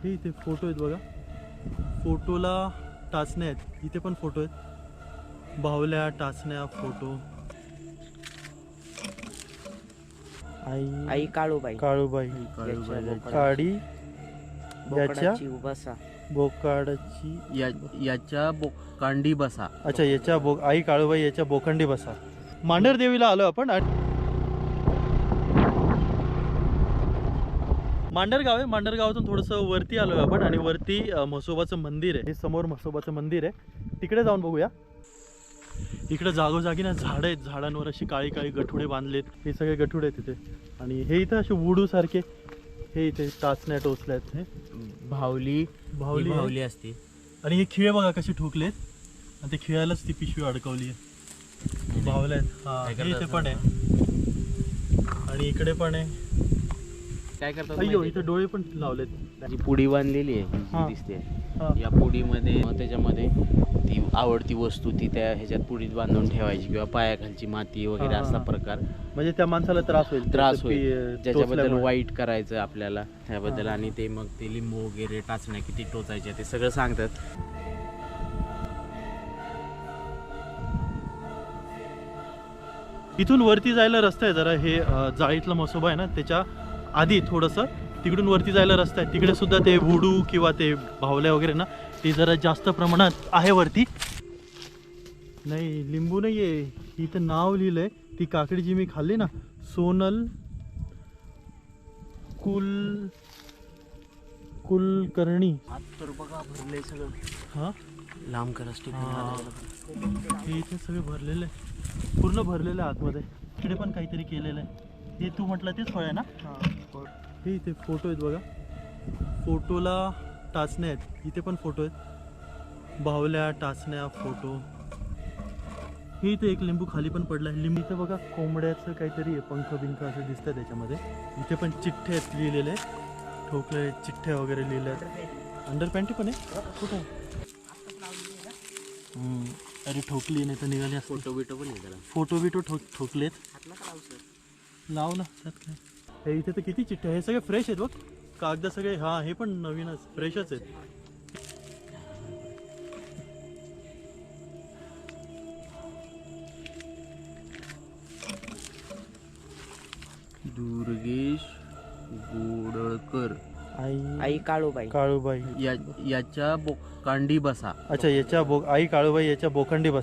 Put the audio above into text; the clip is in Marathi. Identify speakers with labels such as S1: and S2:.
S1: हे इथे फोटो आहेत बघा, फोटोला टाचण्या आहेत, इथे पण फोटो आहेत, बाहुल्या, टाचण्या, फोटो.
S2: आई काळूबाई
S1: काळूबाई काडी याच्या
S2: उभासा
S1: बोकाडाची
S3: याच्या बोकांडी बसा.
S1: अच्छा याच्या आई काळूबाई याच्या बोखंडी बसा. मांढर देवीला आलो आपण. मांढर गाव आहे, मांढर गावातून थोडंसं वरती आलोय आपण आणि वरती म्हसोबाचं मंदिर आहे. हे समोर म्हसोबाचं मंदिर आहे, तिकडे जाऊन बघूया. इकडे जागोजागी ना झाड आहेत, झाडांवर अशी काळी काळी गठुडे बांधलेत, हे सगळे गठुडे आहेत तिथे. आणि हे इथं असे वुडू सारखे हे इथे टाचण्या टोचल्या आहेत. हे
S3: भावली
S1: भावली आहे.
S3: भावली असते.
S1: आणि हे खिळे बघा कसे ठोकलेत आणि ते खिळ्यालाच ती पिशवी अडकवली आहे. भावल्या आहेत. हा हे इथे पण आहे आणि इकडे पण आहे.
S3: काय करतात
S1: अय्यो
S3: माहितीये
S1: इथे डोळे पण लावलेत.
S3: का? जी पुडी बांधलेली आहे
S1: हा.
S3: जी दिसते,
S1: हा.
S3: या पुडीमध्ये त्याच्यामध्ये ती आवडती वस्तू ती त्या ह्याच्यात पुडीत बांधून ठेवायची किंवा पायाखालची माती वगैरे
S1: हा, हा,
S3: असा
S1: हा.
S3: प्रकार
S1: म्हणजे त्या माणसाला त्रास होईल,
S3: त्रास
S1: त्याचं
S3: होईल ज्याच्याबद्दल
S1: टोचल्यामुळे.
S3: वाईट करायचं आपल्याला त्याबद्दल.
S1: हा.
S3: आणि ते मग ते लिंबू वगैरे टाचण्या किती टोचायच्या ते सगळं सांगतात.
S1: इथून वरती जायला रस्ता आहे जरा. हे जाळीतला म्हसोबा आहे ना, त्याच्या आधी थोडंसं तिकडून वरती जायला रस्ता आहे. तिकडे सुद्धा ते वुडू किंवा ते भावल्या वगैरे ना, ते जरा जास्त प्रमाणात आहे वरती. नाही लिंबू नाही आहे इथं, नाव लिहिलंय. ती काकडी जी मी खाल्ली ना, सोनल कुलकर्णी.
S3: तर बघा भरले सगळं
S1: हां
S3: लांब करस
S1: हे इथे सगळे भरलेलं आहे, पूर्ण भरलेलं आहे आतमध्ये. इकडे पण काहीतरी केलेलं आहे. हे तू म्हटलं तेच फळ आहे ना. हे इथे फोटो आहेत बघा, फोटोला टाचण्या आहेत, इथे पण फोटो आहेत, बाहुल्या, टाचण्या, फोटो. हे इथे एक लिंबू खाली पण पडला आहे. लिंबू इथं बघा कोंबड्याचं काहीतरी आहे, पंख बिंख असं दिसतं त्याच्यामध्ये. इथे पण चिठ्ठे आहेत लिहिलेले, ठोकले चिठ्ठ्या वगैरे लिहिल्या आहेत. अंडर पॅन्टी पण आहे कुठं. अरे ठोकली नाही तर निघाली असते.
S3: फोटो बिटो पण आहे त्याला.
S1: फोटो बिटो ठोकलेत. लाव ना त्यात काय. हे इथे तर किती चिठ्ठ्या, हे सगळे फ्रेश आहेत बघ, कागद सगळे. हा हे पण नवीनच फ्रेशच आहेत.
S3: दुर्गेश गोडळकर
S2: आई काळूबाई
S1: काळूबाई
S3: याच्या बोकांडी बसा.
S1: अच्छा याच्या आई काळूबाई याच्या बोखंडी बसा.